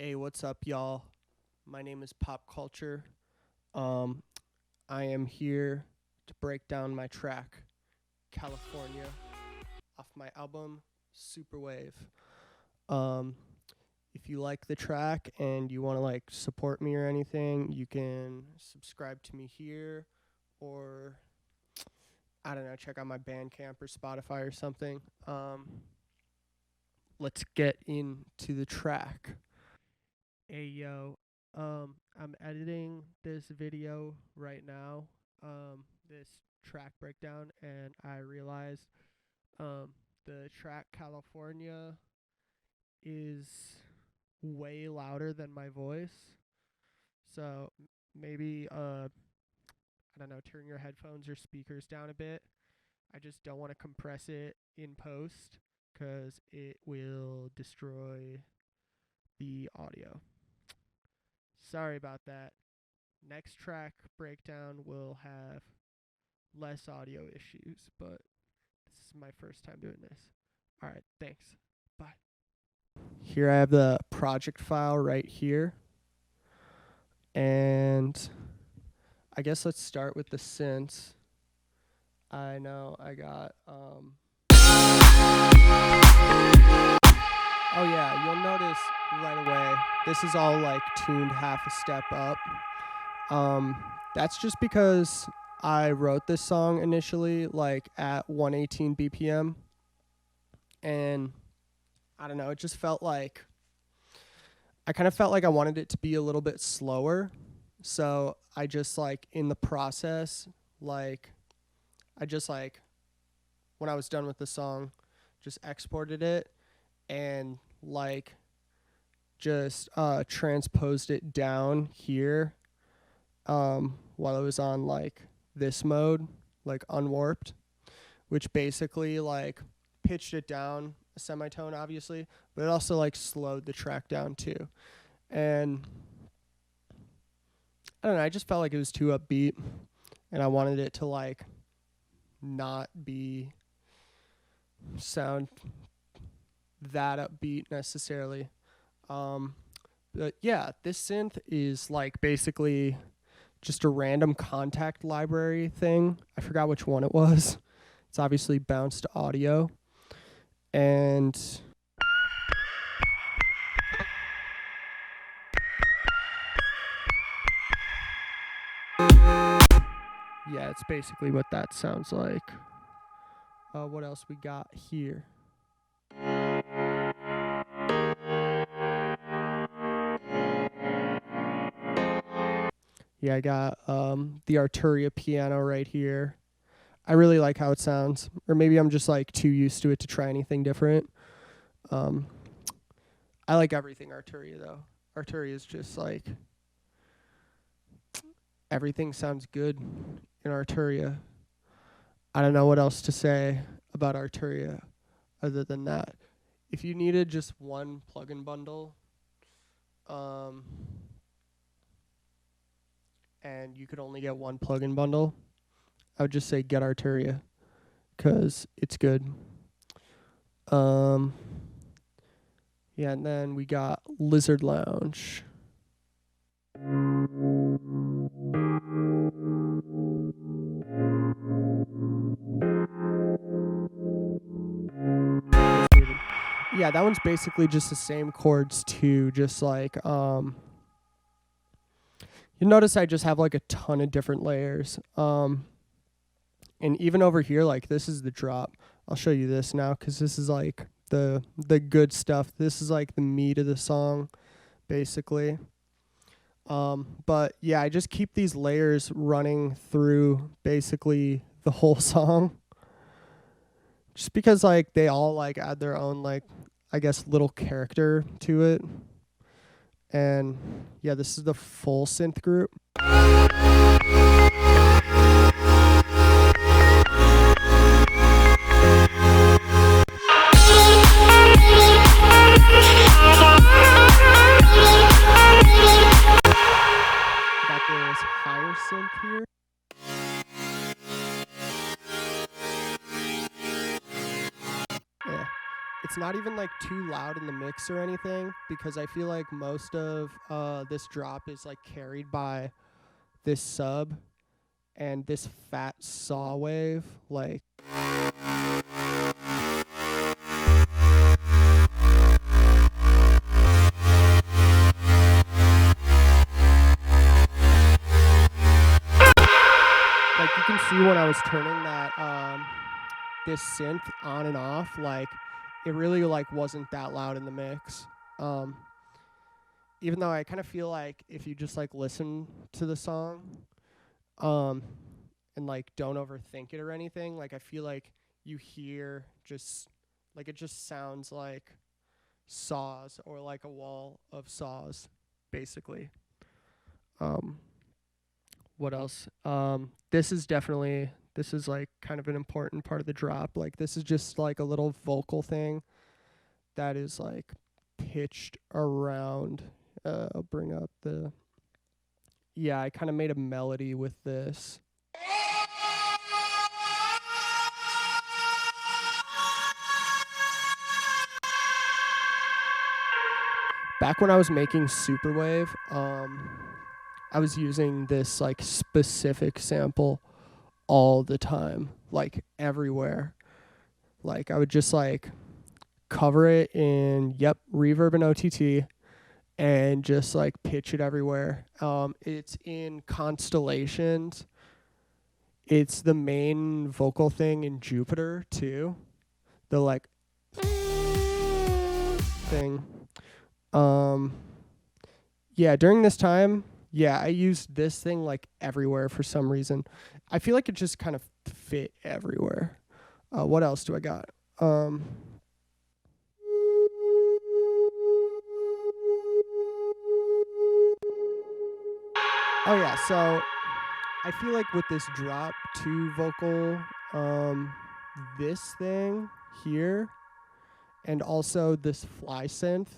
Hey, what's up, y'all? My name is POPCULTR. I am here to break down my track, California, off my album, Superwave. Um, if you like the track and you want to support me or anything, you can subscribe to me here, or I don't know, check out my Bandcamp or Spotify or something. Let's get into the track. Hey yo, I'm editing this video right now, this track breakdown, and I realized the track California is way louder than my voice. So maybe I don't know, turn your headphones or speakers down a bit. I just don't want to compress it in post because it will destroy the audio. Sorry about that. Next track breakdown will have less audio issues, but this is my first time doing this. All right, thanks. Bye. Here I have the project file right here. And I guess let's start with the synths. I know I got oh yeah, you'll notice right away this is all tuned half a step up. That's just because I wrote this song initially at 118 BPM, and I don't know, it just felt like I kind of felt like I wanted it to be a little bit slower. So I just in the process, I just when I was done with the song, just exported it and just transposed it down here while it was on this mode, unwarped, which basically pitched it down a semitone obviously, but it also slowed the track down too. And I don't know, I just felt like it was too upbeat and I wanted it to not be sound that upbeat necessarily. But yeah, this synth is basically just a random contact library thing. I forgot which one it was. It's obviously bounced audio. And yeah, it's basically what that sounds like. What else we got here? Yeah, I got the Arturia piano right here. I really like how it sounds. Or maybe I'm just too used to it to try anything different. I like everything Arturia though. Arturia is just everything sounds good in Arturia. I don't know what else to say about Arturia other than that. If you needed just one plugin bundle, and you could only get one plugin bundle, I would just say get Arturia, because it's good. Yeah, and then we got Lizard Lounge. Yeah, that one's basically just the same chords too, just you'll notice I just have a ton of different layers. And even over here, this is the drop. I'll show you this now because this is the good stuff. This is the meat of the song, basically. But yeah, I just keep these layers running through basically the whole song. Just because they all add their own I guess little character to it. And yeah, this is the full synth group. Got this higher synth here. Yeah. It it's not even like too loud in the mix or anything, because I feel like most of this drop is like carried by this sub and this fat saw wave, like you can see when I was turning that this synth on and off, like it really like wasn't that loud in the mix. Even though I kind of feel like if you just like listen to the song and like don't overthink it or anything, like I feel like you hear just like it just sounds like saws or like a wall of saws, basically. What else? This is like kind of an important part of the drop. Like this is just like a little vocal thing that is like pitched around. I'll bring up I kind of made a melody with this. Back when I was making Superwave, I was using this like specific sample all the time, like everywhere. Like I would just like cover it in reverb and OTT and just like pitch it everywhere. It's in Constellations. It's the main vocal thing in Jupiter too. The like thing. During this time, I used this thing like everywhere for some reason. I feel like it just kind of fit everywhere. What else do I got? So I feel like with this drop 2 vocal, this thing here, and also this fly synth,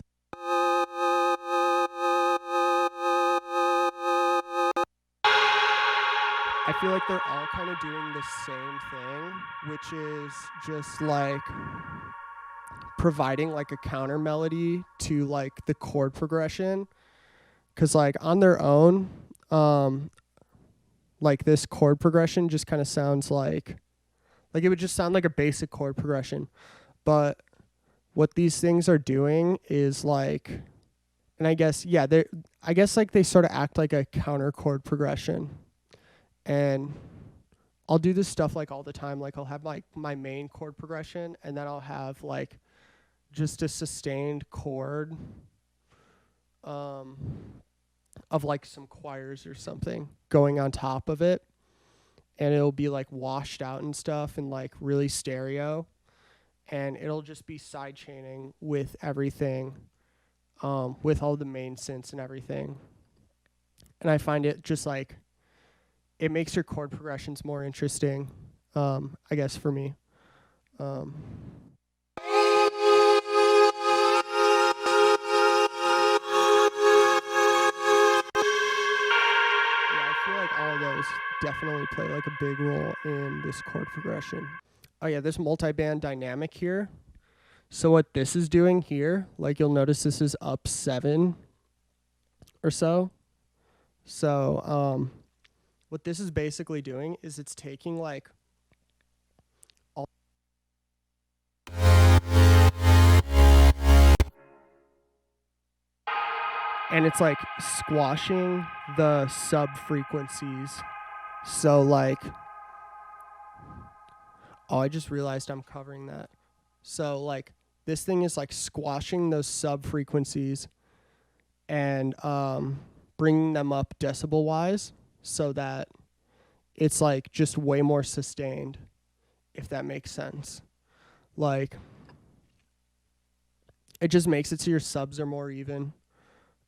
I feel like they're all kind of doing the same thing, which is just like providing like a counter melody to like the chord progression. 'Cause like on their own, like this chord progression just kind of sounds like it would just sound like a basic chord progression. But what these things are doing is like, and I guess like they sort of act like a counter chord progression. And I'll do this stuff like all the time. Like I'll have like my main chord progression, and then I'll have like just a sustained chord of like some choirs or something going on top of it. And it'll be like washed out and stuff and like really stereo. And it'll just be side chaining with everything, with all the main synths and everything. And I find it just like, it makes your chord progressions more interesting, I guess, for me. I feel like all of those definitely play like a big role in this chord progression. Oh yeah, this multi-band dynamic here. So what this is doing here, like you'll notice this is up 7 or so. So, what this is basically doing is it's taking like all and it's like squashing the sub frequencies. So like, I just realized I'm covering that. So like this thing is like squashing those sub frequencies and bringing them up decibel wise, so that it's like just way more sustained, if that makes sense. Like it just makes it so your subs are more even.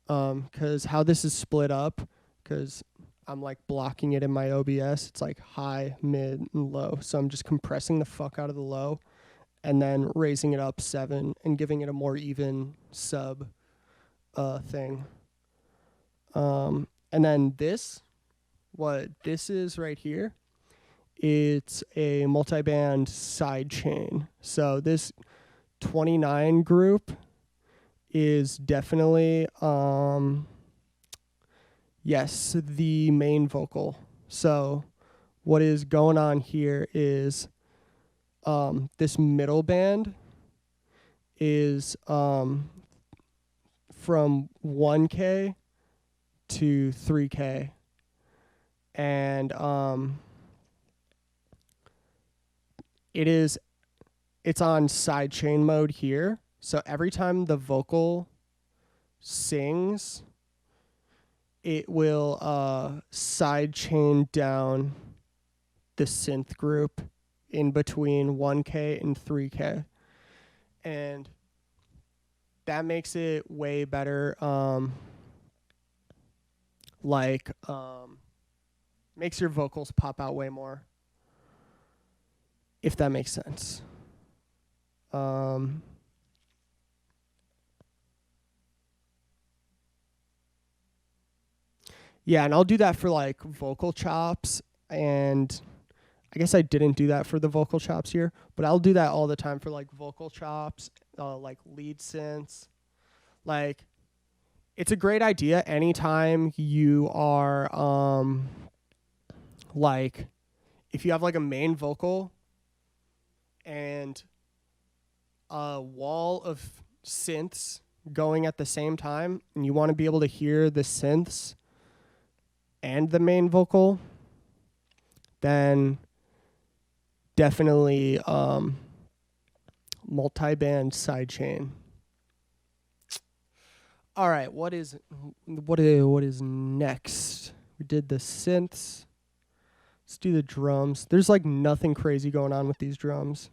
'Cause how this is split up, 'cause I'm like blocking it in my OBS, it's like high, mid, and low. So I'm just compressing the fuck out of the low and then raising it up 7 and giving it a more even sub thing. And then what this is right here, it's a multi-band side chain. So this 29 group is definitely, yes, the main vocal. So what is going on here is this middle band is from 1K to 3K. And it's on sidechain mode here. So every time the vocal sings, it will sidechain down the synth group in between 1K and 3K. And that makes it way better. Makes your vocals pop out way more, if that makes sense. Yeah, and I'll do that for like vocal chops, and I guess I didn't do that for the vocal chops here, but I'll do that all the time for like vocal chops, like lead synths. Like, it's a great idea anytime you are like, if you have like a main vocal and a wall of synths going at the same time, and you want to be able to hear the synths and the main vocal, then definitely multi-band sidechain. All right, what is next? We did the synths. Let's do the drums. There's like nothing crazy going on with these drums.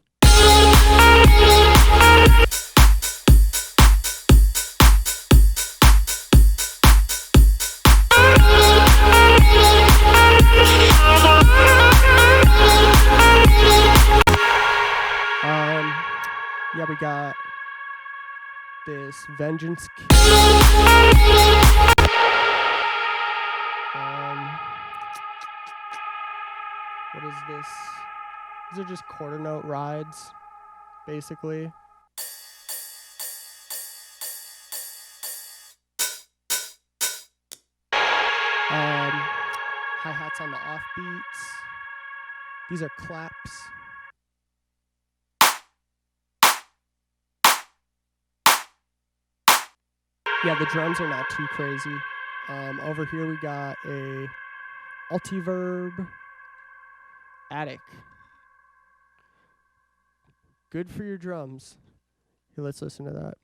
Yeah, we got this Vengeance. What is this? These are just quarter note rides, basically. Hi-hats on the offbeats. These are claps. Yeah, the drums are not too crazy. Over here we got a Altiverb Attic. Good for your drums. Here, let's listen to that.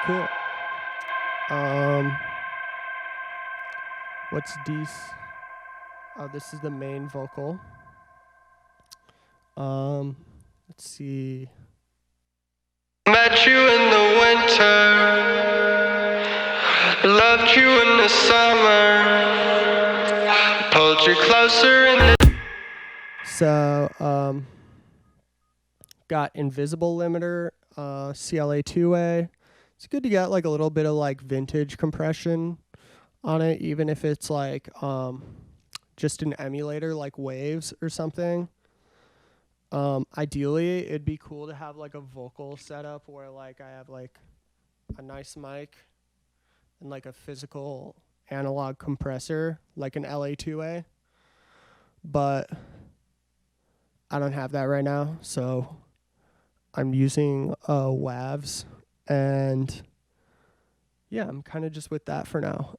Cool. What's these? Oh, this is the main vocal. Let's see. Met you in the winter, loved you in the summer, pulled you closer in the... So, got invisible limiter, CLA 2A. It's good to get like a little bit of like vintage compression on it, even if it's like just an emulator like Waves or something. Ideally, it'd be cool to have like a vocal setup where like I have like a nice mic and like a physical analog compressor, like an LA2A. But I don't have that right now, so I'm using WAVs, and yeah, I'm kind of just with that for now.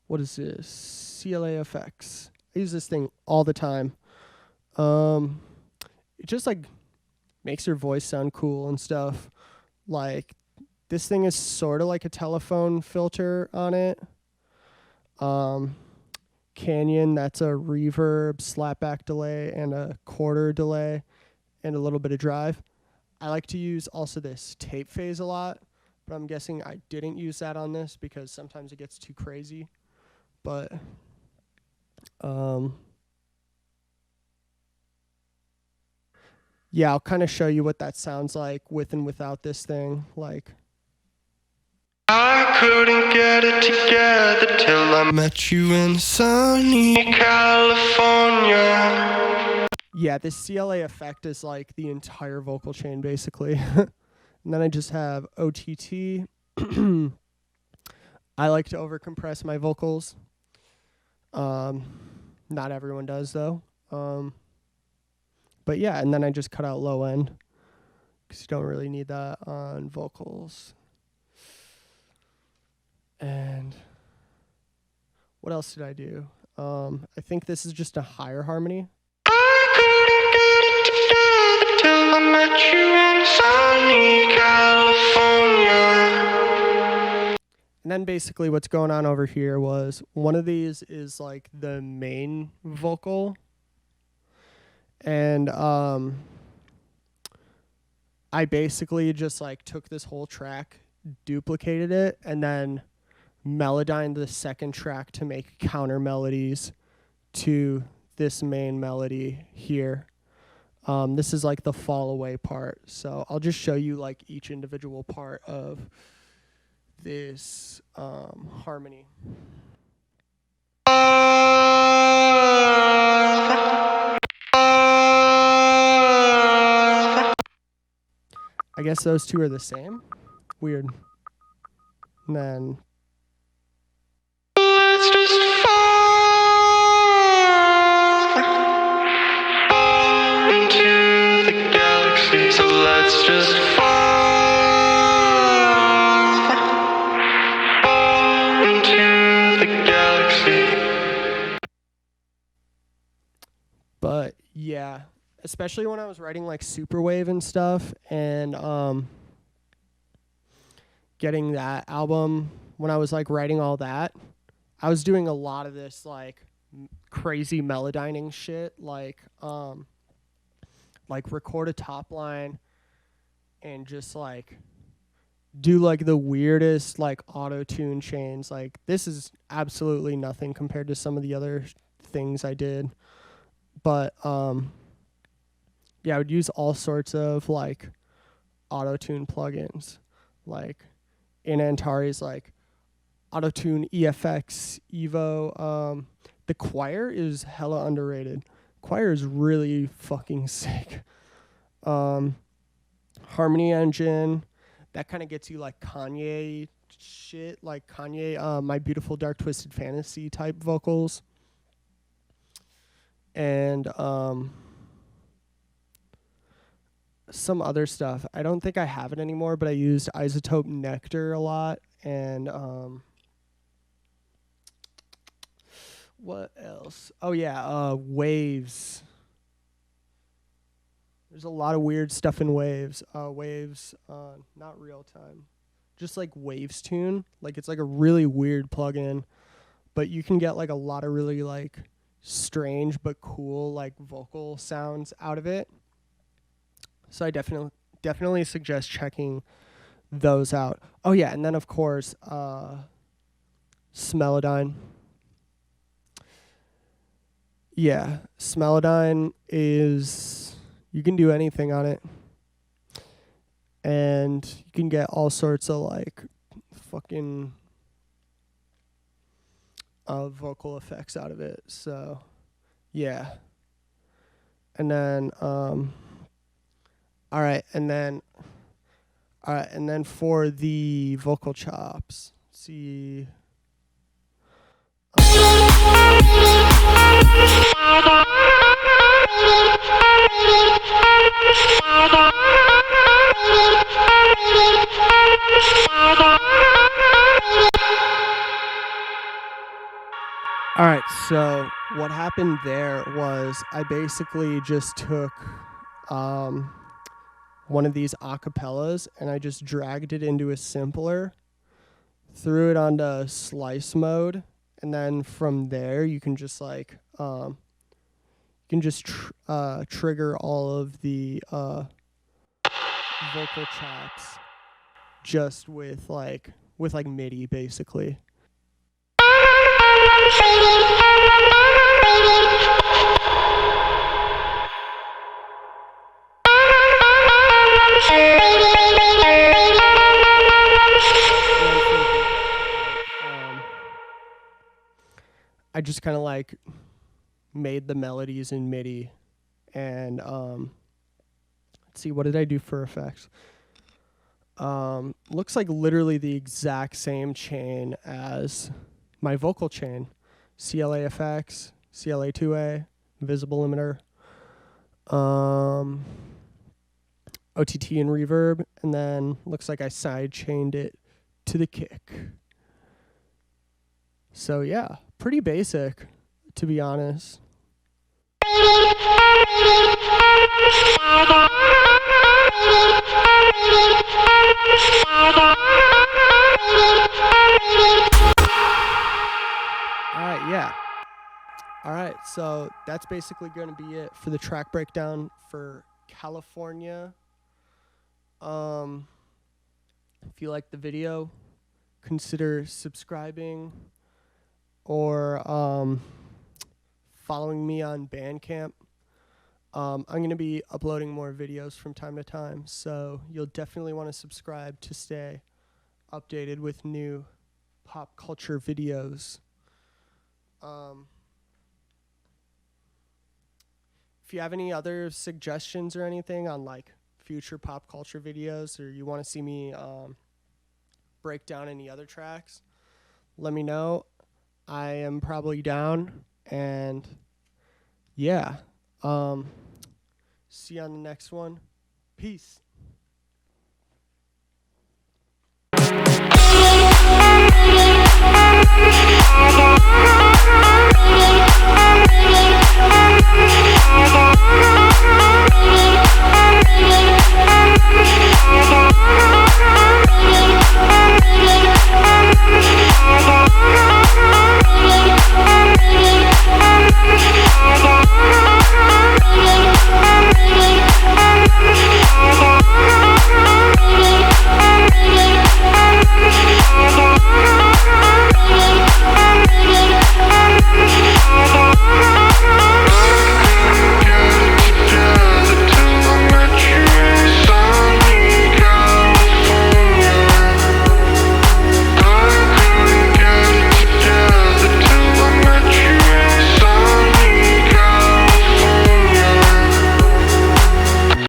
What is this? CLA effects. I use this thing all the time. It just like makes your voice sound cool and stuff. Like, this thing is sort of like a telephone filter on it. Canyon, that's a reverb, slapback delay, and a quarter delay, and a little bit of drive. I like to use also this tape phase a lot, but I'm guessing I didn't use that on this because sometimes it gets too crazy. But yeah, I'll kind of show you what that sounds like with and without this thing. Like, I couldn't get it together till I met you in sunny California. yeah, this CLA effect is like the entire vocal chain basically. And then I just have OTT. I like to overcompress my vocals. Not everyone does though. But yeah, and then I just cut out low end because you don't really need that on vocals. And what else did I do? I think this is just a higher harmony. I couldn't get it together till I met you in sunny California. And then basically what's going on over here was one of these is like the main vocal. And I basically just like took this whole track, duplicated it, and then melodined the second track to make counter melodies to this main melody here. This is like the fall away part. So I'll just show you like each individual part of this harmony. I guess those two are the same. Weird. And then Let's just fall into the galaxy. So let's just fall into the galaxy. but yeah, especially when I was writing like Superwave and stuff, and getting that album, when I was like writing all that, I was doing a lot of this like crazy melodining shit, like record a top line and just like do like the weirdest like auto tune chains. Like this is absolutely nothing compared to some of the other things I did, but yeah, I would use all sorts of like auto tune plugins, like in Antares, like auto tune EFX Evo. The Choir is hella underrated. Choir is really fucking sick. Harmony Engine, that kind of gets you like Kanye shit, like Kanye, My Beautiful Dark Twisted Fantasy type vocals. And some other stuff. I don't think I have it anymore, but I used Isotope Nectar a lot. And what else? Oh yeah, Waves. There's a lot of weird stuff in Waves. Waves, not real time, just like Waves Tune. Like it's like a really weird plugin, but you can get like a lot of really like strange but cool like vocal sounds out of it. So I definitely suggest checking those out. Oh yeah, and then of course, Smelodyne. Yeah, Smelodyne is, you can do anything on it, and you can get all sorts of like fucking vocal effects out of it. So yeah, and then all right, and then for the vocal chops, let's see. All right, so what happened there was I basically just took one of these acapellas and I just dragged it into a simpler, threw it onto slice mode, and then from there you can just like trigger all of the vocal chops just with MIDI basically. just kind of like made the melodies in MIDI. And let's see, what did I do for effects? Looks like literally the exact same chain as my vocal chain. CLA effects, CLA2A, visible limiter, OTT and reverb, and then looks like I side chained it to the kick. So yeah, pretty basic, to be honest. Alright, yeah. Alright, so that's basically going to be it for the track breakdown for California. If you like the video, consider subscribing or following me on Bandcamp. I'm going to be uploading more videos from time to time, so you'll definitely want to subscribe to stay updated with new pop culture videos. If you have any other suggestions or anything on like future pop culture videos, or you want to see me break down any other tracks, let me know. I am probably down, and yeah, see you on the next one. Peace.